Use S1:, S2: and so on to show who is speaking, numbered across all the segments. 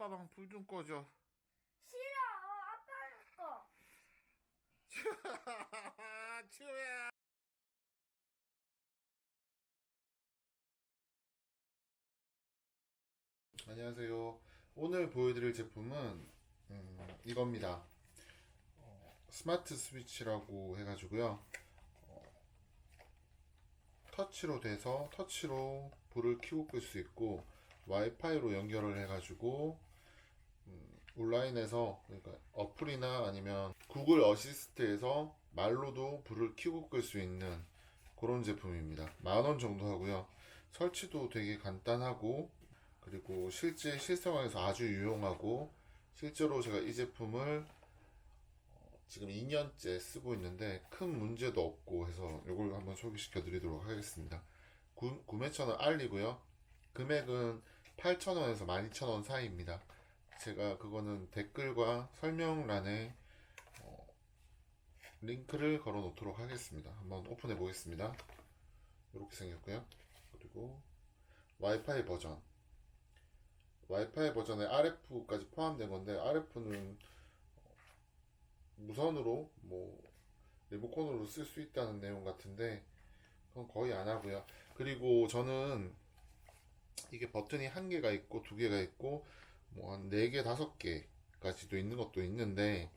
S1: 아빠 방 불 좀 꺼줘.
S2: 싫어. 아빠 거.
S1: 치우야. 안녕하세요. 오늘 보여드릴 제품은 이겁니다. 스마트 스위치라고 해가지고요. 터치로 돼서 터치로 불을 켜고 끌 수 있고, 와이파이로 연결을 해가지고 온라인에서, 그러니까 어플이나 아니면 구글 어시스트에서 말로도 불을 켜고 끌 수 있는 그런 제품입니다. 10,000원 정도 하고요. 설치도 되게 간단하고, 그리고 실제 실생활에서 아주 유용하고, 실제로 제가 이 제품을 지금 2년째 쓰고 있는데 큰 문제도 없고 해서 이걸 한번 소개시켜 드리도록 하겠습니다. 구매 처는 알리고요. 금액은 8,000원에서 12,000원 사이입니다. 제가 그거는 댓글과 설명란에 링크를 걸어 놓도록 하겠습니다. 한번 오픈해 보겠습니다. 이렇게 생겼고요. 그리고 와이파이 버전에 RF까지 포함된 건데, RF는 무선으로 뭐 리모컨으로 쓸 수 있다는 내용 같은데 그건 거의 안 하고요. 그리고 저는 이게 버튼이 한 개가 있고 두 개가 있고 뭐 한 4개, 5개까지도 있는 것도 있는데,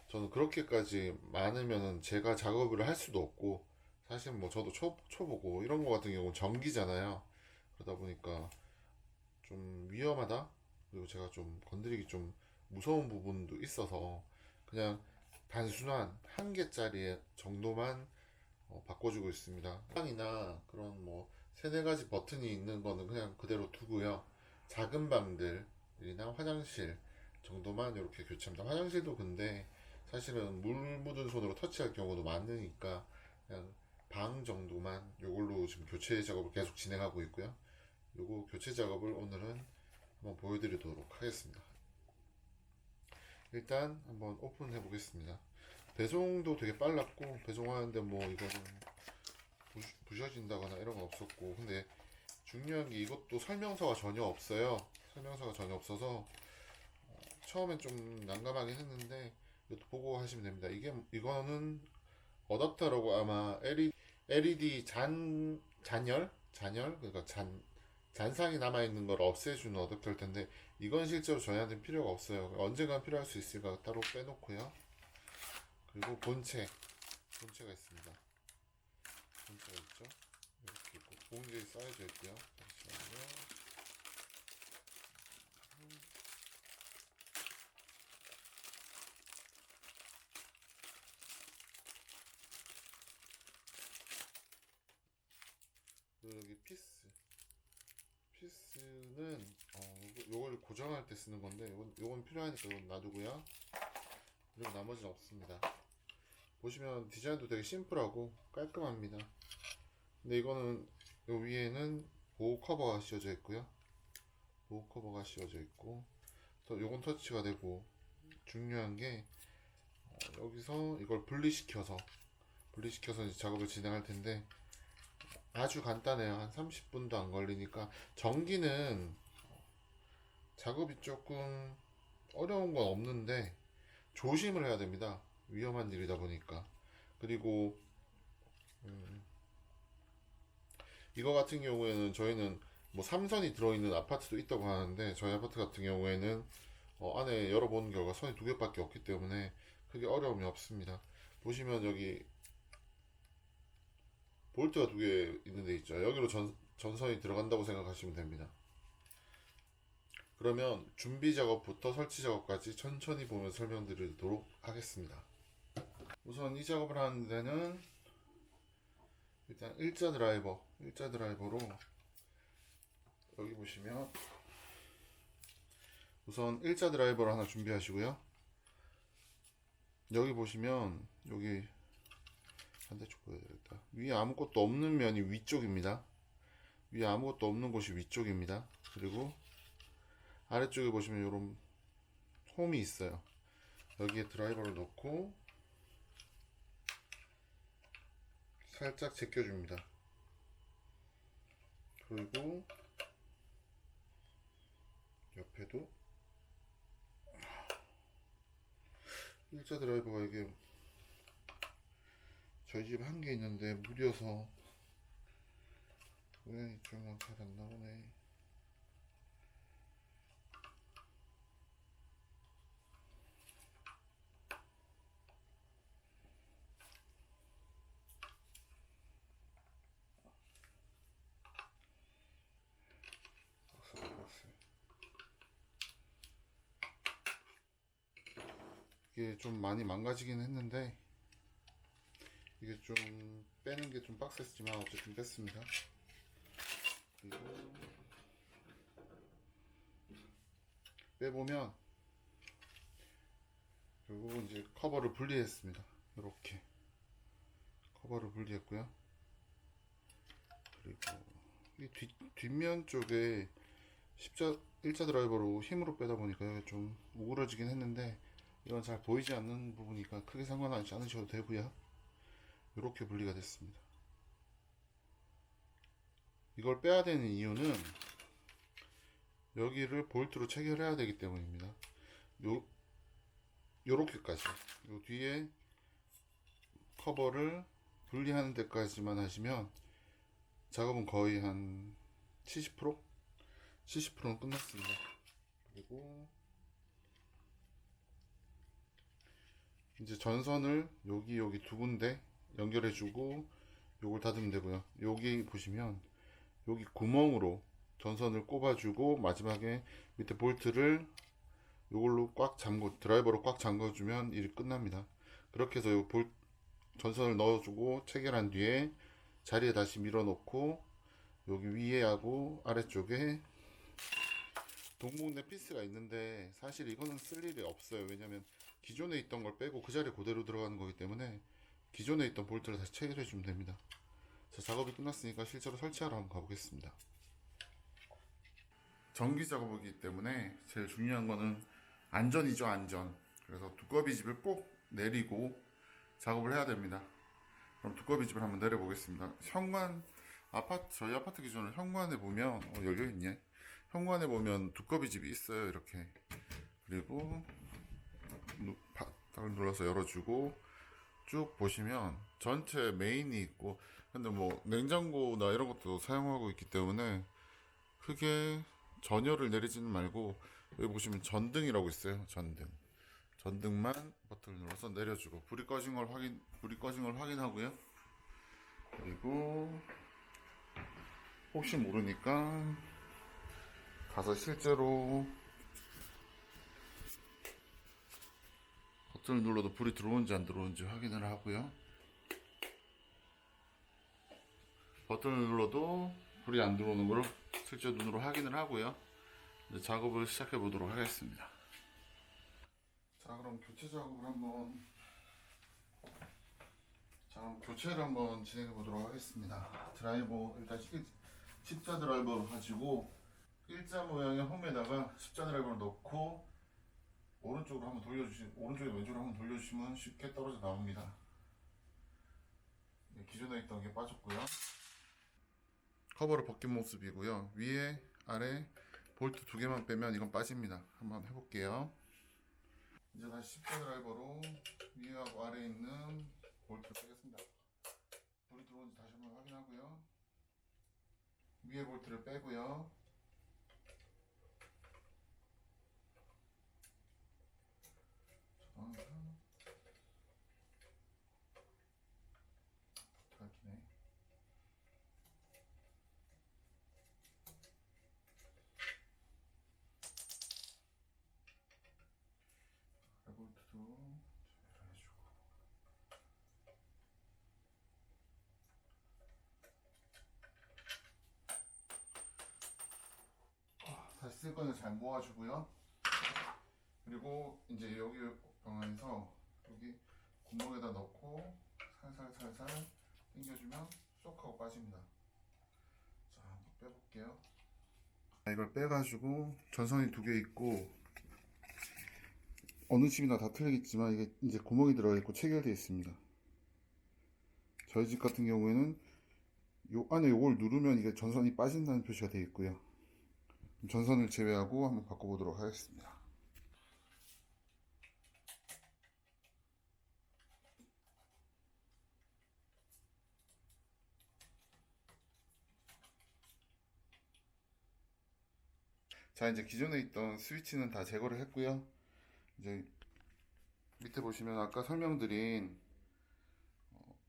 S1: 저는 그렇게까지 많으면은 제가 작업을 할 수도 없고, 사실 뭐 저도 초보고 이런 거 같은 경우는 전기잖아요. 그러다 보니까 좀 위험하다, 그리고 제가 좀 건드리기 좀 무서운 부분도 있어서 그냥 단순한 한 개짜리 정도만 바꿔주고 있습니다. 방이나 그런 뭐 세네 가지 버튼이 있는 거는 그냥 그대로 두고요. 작은 방들이나 화장실 정도만 이렇게 교체합니다. 화장실도 근데 사실은 물 묻은 손으로 터치할 경우도 많으니까 그냥 방 정도만 요걸로 지금 교체 작업을 계속 진행하고 있고요. 요거 교체 작업을 오늘은 한번 보여드리도록 하겠습니다. 일단 한번 오픈해 보겠습니다. 배송도 되게 빨랐고, 배송하는데 뭐 이거는 부셔진다거나 이런 건 없었고, 근데 중요한 게 이것도 설명서가 전혀 없어요. 설명서가 전혀 없어서 처음엔 좀 난감하긴 했는데 이것도 보고 하시면 됩니다. 이거는 어댑터라고, 아마 LED 잔열, 그러니까 잔상이 남아있는 걸 없애주는 어댑터일 텐데, 이건 실제로 저희한테는 필요가 없어요. 언젠간 필요할 수 있으니까 따로 빼놓고요. 그리고 본체가 있습니다. 본체가 있죠. 이렇게 있고 봉지에 쌓여져 있고요. 잠시만요. 그리고 여기 피스는 요걸 고정할 때 쓰는 건데, 요건 필요하니까 이건 놔두고요. 그리고 나머지는 없습니다. 보시면 디자인도 되게 심플하고 깔끔합니다. 근데 이거는 요 위에는 보호 커버가 씌워져 있고요. 보호 커버가 씌워져 있고, 요건 터치가 되고, 중요한 게 여기서 이걸 분리시켜서 이제 작업을 진행할 텐데, 아주 간단해요. 한 30분도 안 걸리니까. 전기는 작업이 조금 어려운 건 없는데 조심을 해야 됩니다. 위험한 일이다 보니까. 그리고 이거 같은 경우에는 저희는 뭐 삼선이 들어있는 아파트도 있다고 하는데, 저희 아파트 같은 경우에는 안에 열어보는 결과 선이 2개밖에 없기 때문에 크게 어려움이 없습니다. 보시면 여기 볼트가 2개 있는 데 있죠. 여기로 전선이 들어간다고 생각하시면 됩니다. 그러면 준비 작업부터 설치 작업까지 천천히 보면서 설명드리도록 하겠습니다. 우선 이 작업을 하는 데는 일단 일자 드라이버로 여기 보시면 우선 일자 드라이버를 하나 준비하시고요. 여기 보시면 여기 반대쪽 보여드렸다. 위에 아무것도 없는 면이 위쪽입니다. 위에 아무것도 없는 곳이 위쪽입니다. 그리고 아래쪽에 보시면 이런 홈이 있어요. 여기에 드라이버를 놓고 살짝 제껴줍니다. 그리고 옆에도 일자 드라이버가 이게 저희 집에 한 개 있는데 무뎌서 왜 이쪽은 잘 안 나오네. 이게 좀 많이 망가지긴 했는데 이게 좀 빼는 게 좀 빡셌지만 어쨌든 뺐습니다. 그리고 빼보면 결국은 이제 커버를 분리했습니다. 이렇게 커버를 분리했고요. 그리고 이 뒷면 쪽에 일자 드라이버로 힘으로 빼다 보니까 좀 우그러지긴 했는데 이건 잘 보이지 않는 부분이니까 크게 상관하지 않으셔도 되고요. 이렇게 분리가 됐습니다. 이걸 빼야 되는 이유는 여기를 볼트로 체결해야 되기 때문입니다. 요렇게까지 요 뒤에 커버를 분리하는 데까지만 하시면 작업은 거의 한 70%? 70%는 끝났습니다. 그리고 이제 전선을 여기 두 군데 연결해주고 요걸 닫으면 되고요. 여기 보시면 여기 구멍으로 전선을 꼽아주고 마지막에 밑에 볼트를 요걸로 꽉 잠궈 드라이버로 꽉 잠궈주면 일이 끝납니다. 그렇게 해서 요 전선을 넣어주고 체결한 뒤에 자리에 다시 밀어놓고 여기 위에하고 아래쪽에 동봉된 피스가 있는데 사실 이거는 쓸 일이 없어요. 왜냐면 기존에 있던 걸 빼고 그 자리에 그대로 들어가는 거기 때문에 기존에 있던 볼트를 다시 체결해 주면 됩니다. 자, 작업이 끝났으니까 실제로 설치하러 한번 가보겠습니다. 전기 작업이기 때문에 제일 중요한 거는 안전이죠, 안전. 그래서 두꺼비 집을 꼭 내리고 작업을 해야 됩니다. 그럼 두꺼비 집을 한번 내려보겠습니다. 현관 저희 아파트 기준으로 현관에 보면 열려있네. 현관에 보면 두꺼비 집이 있어요. 이렇게. 그리고 바닥을 눌러서 열어주고 쭉 보시면 전체 메인이 있고, 근데 뭐 냉장고나 이런 것도 사용하고 있기 때문에 크게 전열을 내리지는 말고 여기 보시면 전등이라고 있어요. 전등만 버튼을 눌러서 내려주고 불이 꺼진 걸 확인하고요. 그리고 혹시 모르니까 가서 실제로 버튼을 눌러도 불이 들어오는지 안 들어오는지 확인을 하고요. 버튼을 눌러도 불이 안 들어오는 걸 실제 눈으로 확인을 하고요. 이제 작업을 시작해 보도록 하겠습니다. 자, 그럼 교체를 한번 진행해 보도록 하겠습니다. 드라이버 일단 십자 드라이버를 가지고 일자 모양의 홈에다가 십자 드라이버를 넣고 오른쪽으로 한번 오른쪽에 왼쪽으로 한번 돌려주시면 쉽게 떨어져 나옵니다. 기존에 있던 게 빠졌고요. 커버를 벗긴 모습이고요. 위에 아래 볼트 두 개만 빼면 이건 빠집니다. 한번 해볼게요. 이제 다시 십자 드라이버로 위하고 아래에 있는 볼트를 빼겠습니다. 불이 들어오는지 다시 한번 확인하고요. 위에 볼트를 빼고요. 볼트도 해주고 다시 쓸 거는 잘 모아주고요. 그리고 이제 여기 방안에서 여기 구멍에다 넣고 살살 당겨주면 쏙 하고 빠집니다. 자, 한번 빼볼게요. 이걸 빼가지고 전선이 두 개 있고 어느 집이나 다 틀리겠지만 이게 이제 구멍이 들어가 있고 체결되어 있습니다. 저희 집 같은 경우에는 요 안에 요걸 누르면 이게 전선이 빠진다는 표시가 되어 있고요. 전선을 제외하고 한번 바꿔보도록 하겠습니다. 자, 이제 기존에 있던 스위치는 다 제거를 했고요. 이제 밑에 보시면 아까 설명드린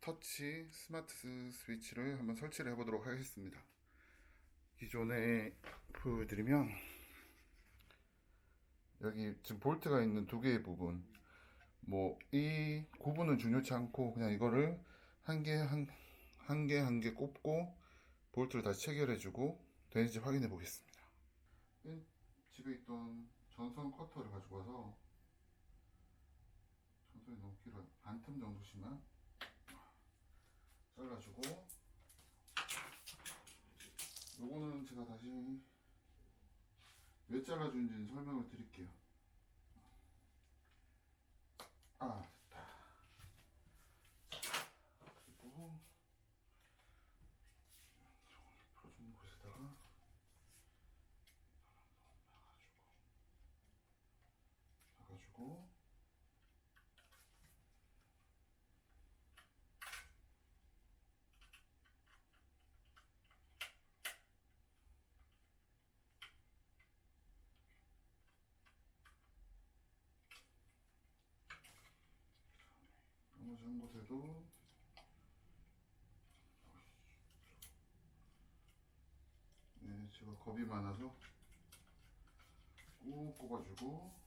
S1: 터치 스마트 스위치를 한번 설치를 해보도록 하겠습니다. 기존에 보여드리면 여기 지금 볼트가 있는 두 개의 부분, 뭐 이 구분은 중요치 않고 그냥 이거를 한 개 꼽고 볼트를 다시 체결해주고 되는지 확인해 보겠습니다. 집에 있던 전선 커터를 가지고 와서 전선이 너무 길어요. 반 틈 정도씩만 잘라주고, 요거는 제가 다시 왜 잘라주는지는 설명을 드릴게요. 아, 됐다. 그리고 풀어주는 곳에다가 놔가지고 나머지 한 곳에도 제가 겁이 많아서 꾹 꼽아주고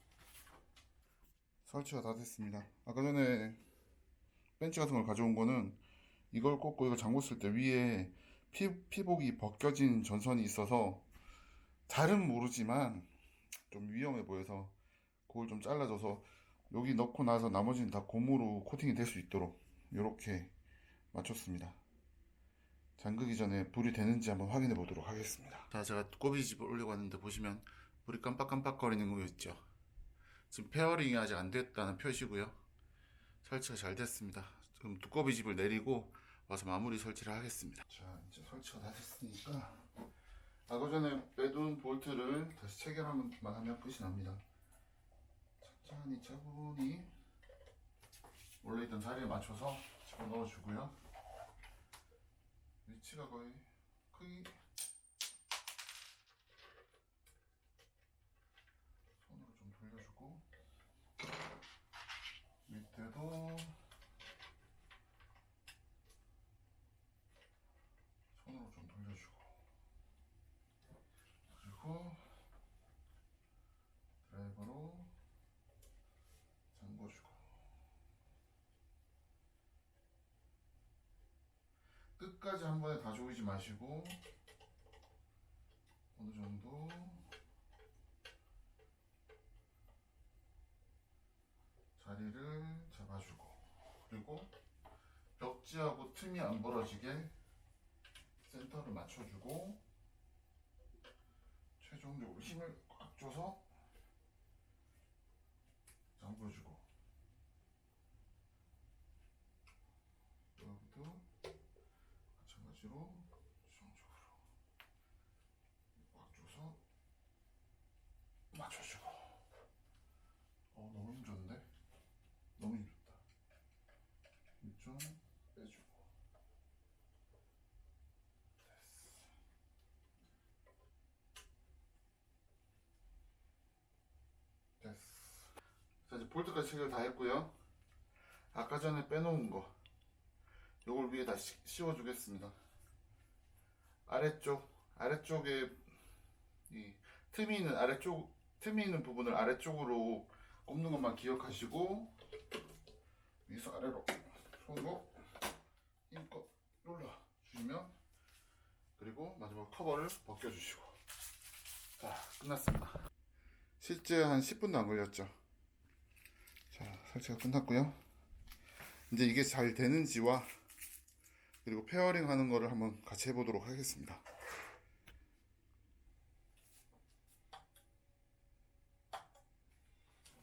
S1: 설치가 다 됐습니다. 아까 전에 벤치 같은 걸 가져온 거는 이걸 꽂고 이거 잠궜을 때 위에 피복이 벗겨진 전선이 있어서 잘은 모르지만 좀 위험해 보여서 그걸 좀 잘라줘서 여기 넣고 나서 나머지는 다 고무로 코팅이 될 수 있도록 이렇게 맞췄습니다. 잠그기 전에 불이 되는지 한번 확인해 보도록 하겠습니다. 자, 제가 꼬비집을 올리고 왔는데 보시면 불이 깜빡깜빡거리는 거 있죠. 지금 페어링이 아직 안 됐다는 표시고요. 설치가 잘 됐습니다. 지금 두꺼비집을 내리고 와서 마무리 설치를 하겠습니다. 자, 이제 설치가 다 됐으니까 아까 전에 빼둔 볼트를 다시 체결만 하면 끝이 납니다. 천천히 차분히 원래 있던 자리에 맞춰서 집어넣어 주고요. 위치가 거의 크기 손으로 좀 돌려주고, 밑에도 손으로 좀 돌려주고, 그리고 드라이버로 잠궈주고, 끝까지 한 번에 다 조이지 마시고 어느 정도 자리를 잡아주고, 그리고 벽지하고 틈이 안 벌어지게 센터를 맞춰주고 최종적으로 힘을 꽉 줘서 잠궈주고, 여기도 마찬가지로 최종적으로 꽉 줘서 맞춰주고. 너무 힘 좋은데? 너무 힘 좋다. 힘 좀 빼주고. 됐어. 자, 이제 볼트까지 체결 다 했고요. 아까 전에 빼놓은 거 요걸 위에 다 씌워 주겠습니다. 아래쪽에 이 틈이 있는 부분을 아래쪽으로 꼽는 것만 기억하시고, 위에서 아래로 손으로 힘껏 눌러 주시면, 그리고 마지막 커버를 벗겨 주시고. 자, 끝났습니다. 실제 한 10분도 안 걸렸죠. 자, 설치가 끝났고요. 이제 이게 잘 되는지와 그리고 페어링 하는 거를 한번 같이 해보도록 하겠습니다.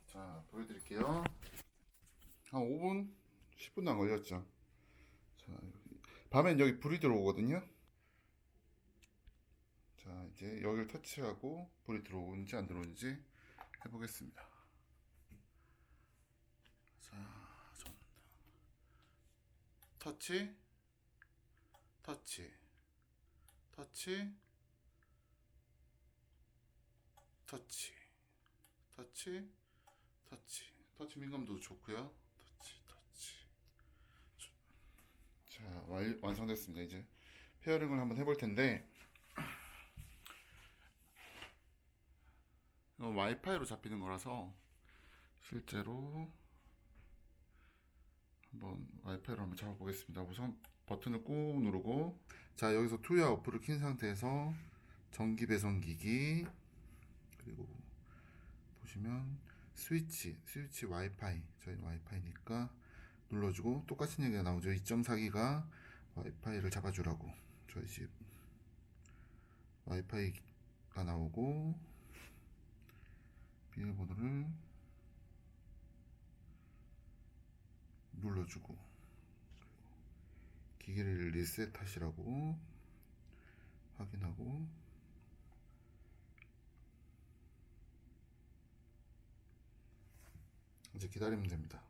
S1: 자, 보여드릴게요. 한 5분? 10분도 안 걸렸죠. 자, 밤엔 여기 불이 들어오거든요. 자, 이제 여기를 터치하고 불이 들어오는지 안 들어오는지 해보겠습니다. 자, 터치, 터치, 터치, 터치, 터치, 터치 민감도 좋고요. 터치. 자, 완성됐습니다. 이제 페어링을 한번 해볼 텐데, 이건 와이파이로 잡히는 거라서 실제로 한번 와이파이로 한번 잡아보겠습니다. 우선 버튼을 꾹 누르고, 자, 여기서 투야 어플을 킨 상태에서 전기 배송기기, 그리고 보시면 스위치 와이파이, 저희는 와이파이니까 눌러주고, 똑같은 얘기가 나오죠. 2.4기가 와이파이를 잡아주라고. 저희 집 와이파이가 나오고, 비밀번호를 눌러주고, 기기를 리셋하시라고 확인하고, 이제 기다리면 됩니다.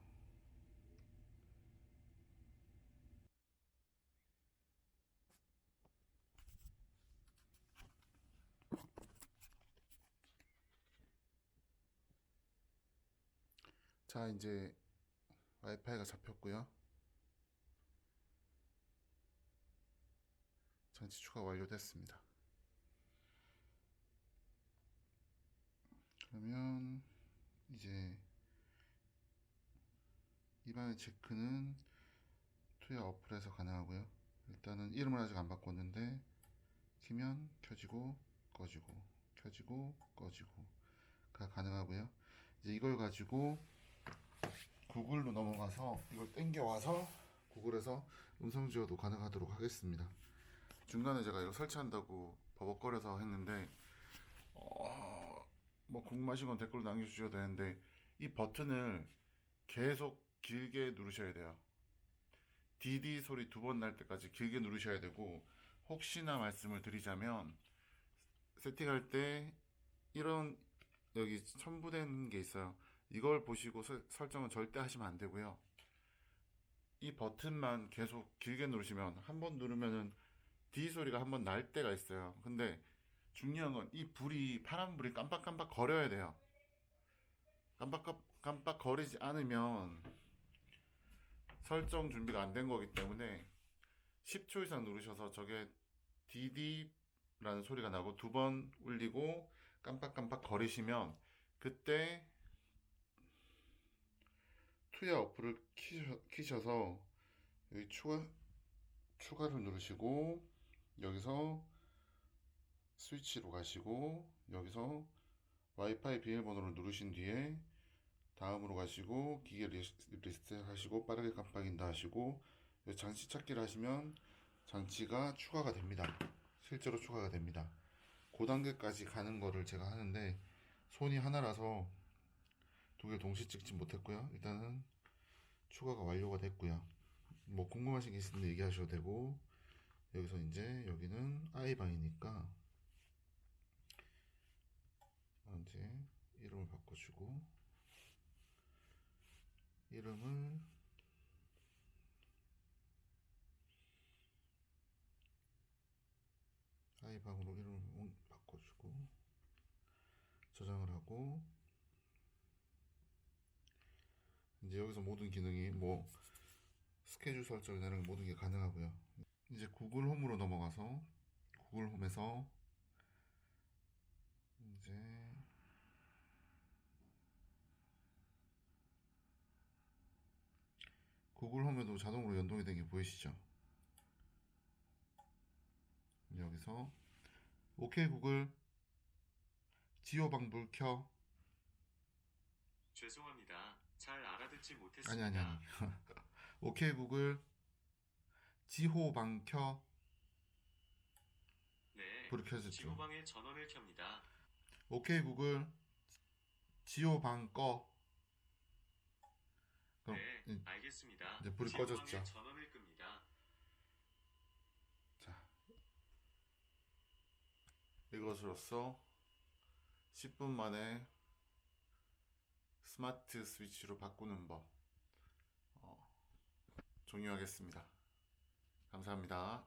S1: 자, 이제 와이파이가 잡혔고요. 장치 추가 완료됐습니다. 그러면 이제 이번에 체크는 투야 어플에서 가능하고요. 일단은 이름을 아직 안 바꿨는데, 키면 켜지고 꺼지고 켜지고 꺼지고가 가능하고요. 이제 이걸 가지고 구글로 넘어가서 이걸 땡겨와서 구글에서 음성 지원도 가능하도록 하겠습니다. 중간에 제가 이거 설치한다고 버벅거려서 했는데, 뭐 궁금하신 건 댓글로 남겨주셔도 되는데, 이 버튼을 계속 길게 누르셔야 돼요. DD 소리 2번 날 때까지 길게 누르셔야 되고, 혹시나 말씀을 드리자면 세팅할 때 이런 여기 첨부된 게 있어요. 이걸 보시고 설정은 절대 하시면 안 되고요. 이 버튼만 계속 길게 누르시면, 한 번 누르면은 D 소리가 한 번 날 때가 있어요. 근데 중요한 건 이 불이, 파란 불이 깜빡깜빡 거려야 돼요. 깜빡깜빡 거리지 않으면 설정 준비가 안 된 거기 때문에 10초 이상 누르셔서 저게 DD라는 소리가 나고 2번 울리고 깜빡깜빡 거리시면, 그때 투야 어플을 키셔서 여기 추가를 누르시고, 여기서 스위치로 가시고, 여기서 와이파이 비밀번호를 누르신 뒤에 다음으로 가시고 기계 리스트 하시고 빠르게 깜빡인다 하시고, 장치 찾기를 하시면 장치가 추가가 됩니다. 실제로 추가가 됩니다. 그 단계까지 가는 거를 제가 하는데, 손이 하나라서 두 개를 동시에 찍지 못했고요. 일단은 추가가 완료가 됐고요. 뭐 궁금하신 게 있으면 얘기하셔도 되고, 여기서 이제 여기는 아이방이니까 이제 이름을 바꿔주고, 이름을 아이방으로 이름을 바꿔주고 저장을 하고, 이제 여기서 모든 기능이 뭐 스케줄 설정이나 이런 모든 게 가능하고요. 이제 구글 홈으로 넘어가서 구글 홈에서 이제 구글 홈에도 자동으로 연동이 된 게 보이시죠? 여기서 오케이 구글 지오방불 켜.
S3: 죄송합니다. 잘 알아듣지
S1: 아니
S3: 못했습니다.
S1: 오케이 구글 지호방 켜.
S3: 네,
S1: 불이 켜졌죠?
S3: 지호방의 전원을 켭니다.
S1: 오케이 구글 지호방 꺼. 그럼
S3: 네, 알겠습니다.
S1: 이제 불이
S3: 지호방의
S1: 꺼졌죠?
S3: 전원을 끕니다.
S1: 자, 이것으로써 10분 만에 스마트 스위치로 바꾸는 법 종료하겠습니다. 감사합니다.